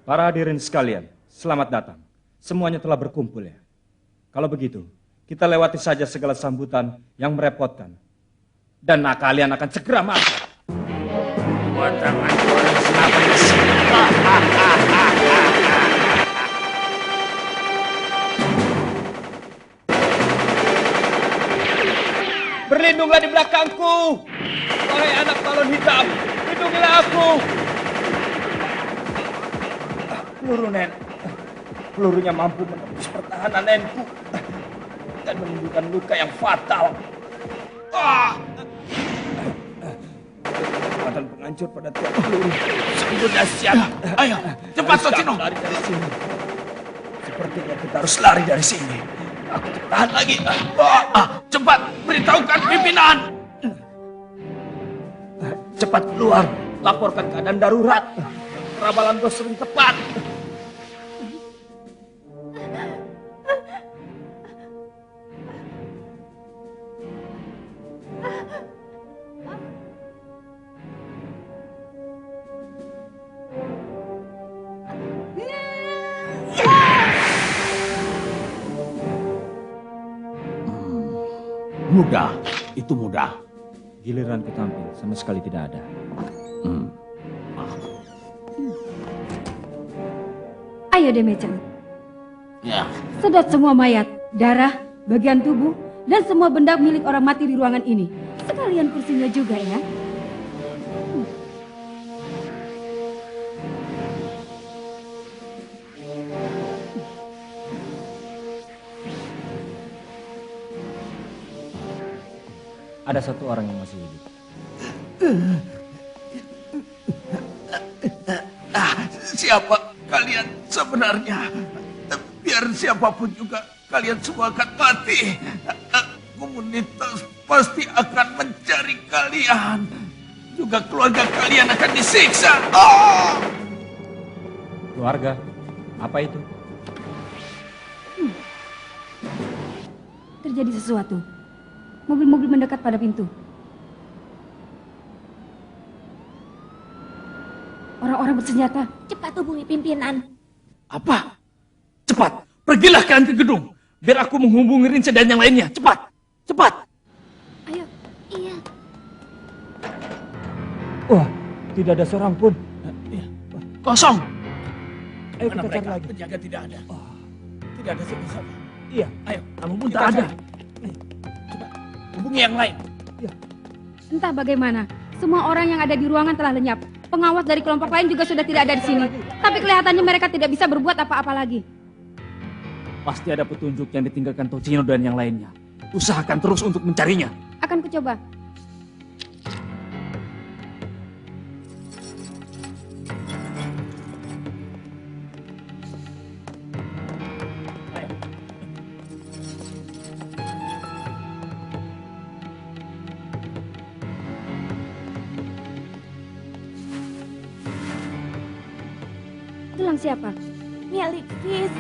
Para hadirin sekalian, selamat datang. Semuanya telah berkumpul ya. Kalau begitu, kita lewati saja segala sambutan yang merepotkan. Dan kalian akan segera masuk. Berlindunglah di belakangku. Wahai anak balon hitam, lindungilah aku. Peluru Nen. Pelurunya mampu menembus pertahanan Nenku dan menimbulkan luka yang fatal. Kekuatan penghancur pada tiap peluru sungguh dahsyat. Ayo, cepat Socino. Lari dari sini. Sepertinya kita harus lari dari sini. Aku tahan lagi. Cepat, beritahukan pimpinan. Cepat keluar, laporkan keadaan darurat. Ramalan bos sering tepat. Mudah, itu mudah. Giliran ku tampil sama sekali tidak ada. Ayo Demechan. Ya. Sedot semua mayat, darah, bagian tubuh, dan semua benda milik orang mati di ruangan ini. Sekalian kursinya juga ya. Ada satu orang yang masih hidup. Siapa kalian sebenarnya? Biar siapapun juga, kalian semua akan mati. Komunitas pasti akan mencari kalian. Juga keluarga kalian akan disiksa. Keluarga? Apa itu? Terjadi sesuatu. Mobil-mobil mendekat pada pintu. Orang-orang bersenjata. Cepat hubungi pimpinan. Apa? Cepat, pergilah kalian ke gedung. Biar aku menghubungi Rince dan yang lainnya. Cepat, cepat. Ayo. Iya. Wah, tidak ada seorang pun. Kosong. Ayo Mana kita cari mereka? lagi. Penjaga tidak ada. Tidak ada siapa-siapa. Iya. Ayo, kamu pun Kita tak ada. cari. Coba hubungi yang lain. Entah bagaimana, semua orang yang ada di ruangan telah lenyap. Pengawas dari kelompok lain juga sudah tidak ada di sini. Tapi kelihatannya mereka tidak bisa berbuat apa-apa lagi. Pasti ada petunjuk yang ditinggalkan Tocino dan yang lainnya. Usahakan terus untuk mencarinya. Akan kucoba. Gelang siapa? Milik Fis.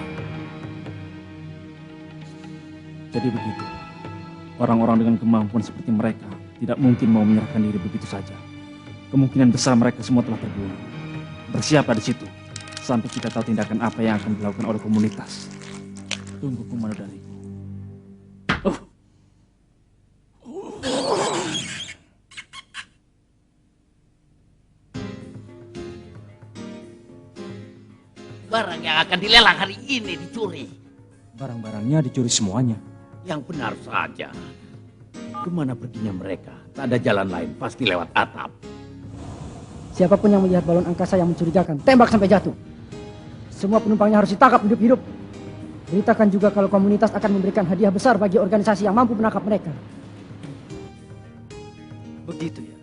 Jadi begitu. Orang-orang dengan kemampuan seperti mereka tidak mungkin mau menyerahkan diri begitu saja. Kemungkinan besar mereka semua telah terbunuh. Bersiaplah di situ sampai kita tahu tindakan apa yang akan dilakukan oleh komunitas. Tunggu komando dariku. Barang yang akan dilelang hari ini dicuri. Barang-barangnya dicuri semuanya. Yang benar saja. Kemana perginya mereka? Tak ada jalan lain, pasti lewat atap. Siapapun yang melihat balon angkasa yang mencurigakan, tembak sampai jatuh. Semua penumpangnya harus ditangkap hidup-hidup. Beritakan juga kalau komunitas akan memberikan hadiah besar bagi organisasi yang mampu menangkap mereka. Begitu ya.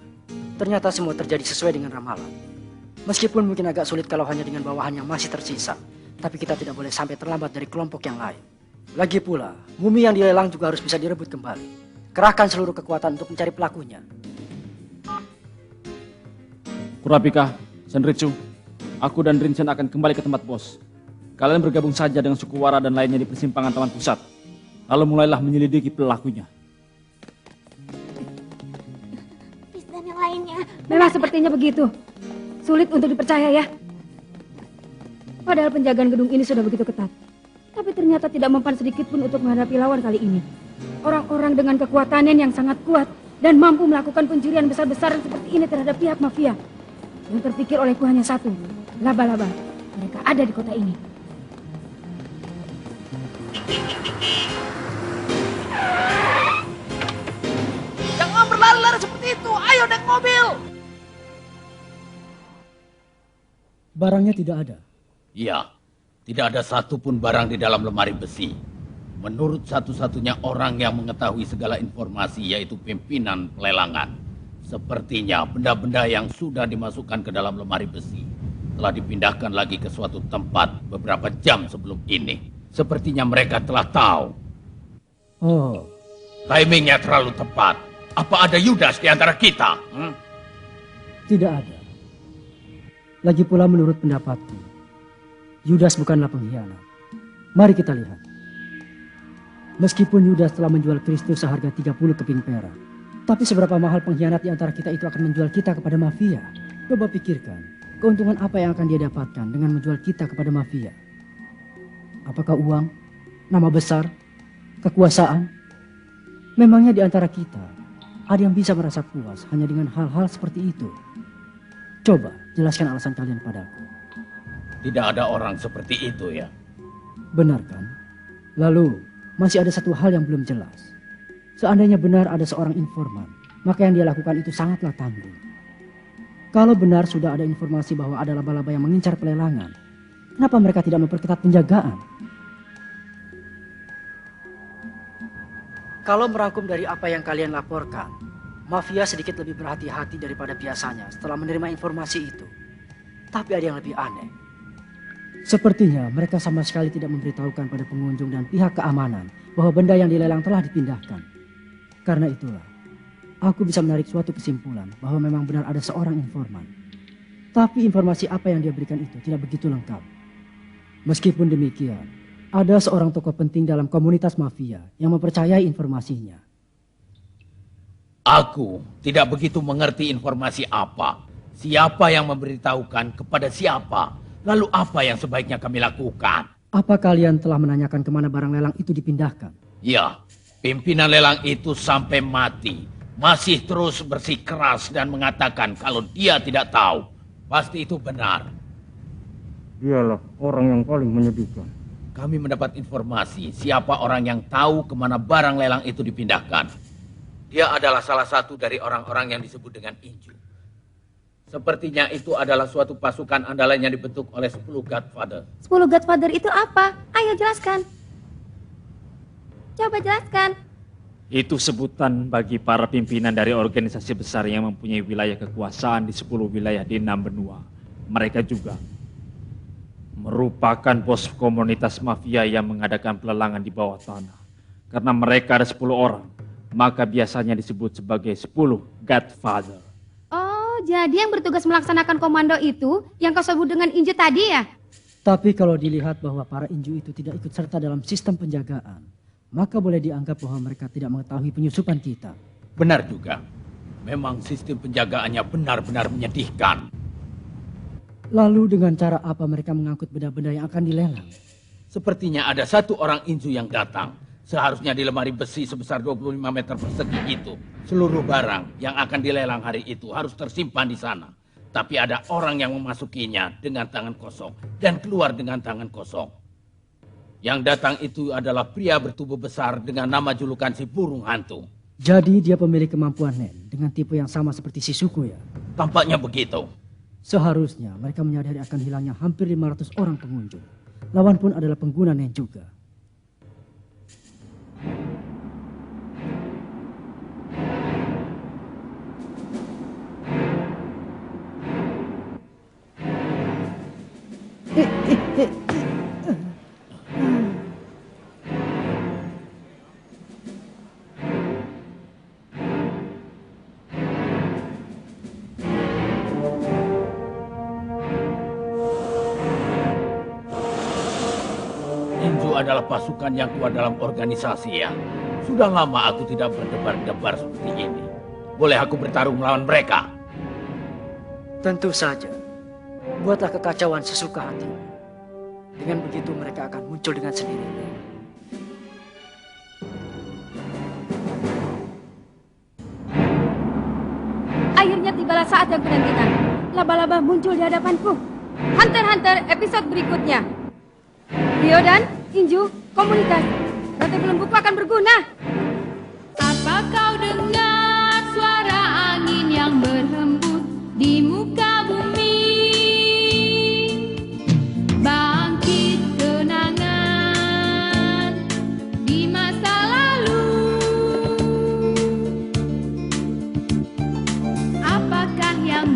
Ternyata semua terjadi sesuai dengan ramalan. Meskipun mungkin agak sulit kalau hanya dengan bawahan yang masih tersisa. Tapi kita tidak boleh sampai terlambat dari kelompok yang lain. Lagi pula, mumi yang dilelang juga harus bisa direbut kembali. Kerahkan seluruh kekuatan untuk mencari pelakunya. Kurapika, Senritsu, aku dan Rinchen akan kembali ke tempat bos. Kalian bergabung saja dengan suku Wara dan lainnya di persimpangan Taman Pusat. Lalu mulailah menyelidiki pelakunya. Fis dan yang lainnya. Memang sepertinya begitu. Sulit untuk dipercaya ya. Padahal penjagaan gedung ini sudah begitu ketat. Tapi ternyata tidak mempan sedikit pun untuk menghadapi lawan kali ini. Orang-orang dengan kekuatan yang sangat kuat dan mampu melakukan pencurian besar-besaran seperti ini terhadap pihak mafia. Yang terpikir olehku hanya satu, laba-laba. Mereka ada di kota ini. Jangan berlari-lari seperti itu. Ayo naik mobil. Barangnya tidak ada. Iya, tidak ada satupun barang di dalam lemari besi. Menurut satu-satunya orang yang mengetahui segala informasi, yaitu pimpinan pelelangan. Sepertinya benda-benda yang sudah dimasukkan ke dalam lemari besi telah dipindahkan lagi ke suatu tempat beberapa jam sebelum ini. Sepertinya mereka telah tahu. Oh, Timingnya terlalu tepat. Apa ada Yudas di antara kita? tidak ada. Lagi pula menurut pendapatku, Yudas bukanlah pengkhianat. Mari kita lihat. Meskipun Yudas telah menjual Kristus seharga 30 keping perak, tapi seberapa mahal pengkhianat di antara kita itu akan menjual kita kepada mafia? Coba pikirkan, keuntungan apa yang akan dia dapatkan dengan menjual kita kepada mafia? Apakah uang, nama besar, kekuasaan? Memangnya di antara kita ada yang bisa merasa puas hanya dengan hal-hal seperti itu? Coba jelaskan alasan kalian padaku. Tidak ada orang seperti itu ya. Benar kan? Lalu masih ada satu hal yang belum jelas. Seandainya benar ada seorang informan, maka yang dia lakukan itu sangatlah tanggung. Kalau benar sudah ada informasi bahwa ada laba-laba yang mengincar pelelangan, kenapa mereka tidak memperketat penjagaan? Kalau merangkum dari apa yang kalian laporkan, mafia sedikit lebih berhati-hati daripada biasanya setelah menerima informasi itu. Tapi ada yang lebih aneh. Sepertinya mereka sama sekali tidak memberitahukan pada pengunjung dan pihak keamanan bahwa benda yang dilelang telah dipindahkan. Karena itulah, aku bisa menarik suatu kesimpulan bahwa memang benar ada seorang informan. Tapi informasi apa yang dia berikan itu tidak begitu lengkap. Meskipun demikian, ada seorang tokoh penting dalam komunitas mafia yang mempercayai informasinya. Aku tidak begitu mengerti informasi apa. Siapa yang memberitahukan kepada siapa. Lalu apa yang sebaiknya kami lakukan? Apa kalian telah menanyakan kemana barang lelang itu dipindahkan? Ya, pimpinan lelang itu sampai mati. Masih terus bersikeras dan mengatakan kalau dia tidak tahu. Pasti itu benar. Dialah orang yang paling menyedihkan. Kami mendapat informasi siapa orang yang tahu kemana barang lelang itu dipindahkan. Dia adalah salah satu dari orang-orang yang disebut dengan Inju. Sepertinya itu adalah suatu pasukan andalan yang dibentuk oleh 10 Godfather. 10 Godfather itu apa? Ayo jelaskan. Coba jelaskan. Itu sebutan bagi para pimpinan dari organisasi besar yang mempunyai wilayah kekuasaan di 10 wilayah di 6 benua. Mereka juga merupakan bos komunitas mafia yang mengadakan pelelangan di bawah tanah. Karena mereka ada 10 orang, maka biasanya disebut sebagai 10 Godfather. Oh, jadi yang bertugas melaksanakan komando itu yang kau sebut dengan Inju tadi ya? Tapi kalau dilihat bahwa para Inju itu tidak ikut serta dalam sistem penjagaan, maka boleh dianggap bahwa mereka tidak mengetahui penyusupan kita. Benar juga. Memang sistem penjagaannya benar-benar menyedihkan. Lalu dengan cara apa mereka mengangkut benda-benda yang akan dilelang? Sepertinya ada satu orang Inju yang datang. Seharusnya di lemari besi sebesar 25 meter persegi itu. Seluruh barang yang akan dilelang hari itu harus tersimpan di sana. Tapi ada orang yang memasukinya dengan tangan kosong dan keluar dengan tangan kosong. Yang datang itu adalah pria bertubuh besar dengan nama julukan si burung hantu. Jadi dia pemilik kemampuan Nen dengan tipe yang sama seperti Shizuku ya? Tampaknya begitu. Seharusnya mereka menyadari akan hilangnya hampir 500 orang pengunjung. Lawan pun adalah pengguna Nen juga. Inju adalah pasukan yang kuat dalam organisasi ya. Sudah lama aku tidak berdebar-debar seperti ini. Boleh aku bertarung melawan mereka? Tentu saja. Buatlah kekacauan sesuka hatimu. Dengan begitu mereka akan muncul dengan sendirinya. Akhirnya tibalah saat yang kunantikan. Laba-laba muncul di hadapanku. Hunter x Hunter episode berikutnya. Rio dan Inju komunitas. Rantai belengguku akan berguna. Apa kau dengar suara angin yang berhembus di muka bumi? Bangkit kenangan di masa lalu. Apakah yang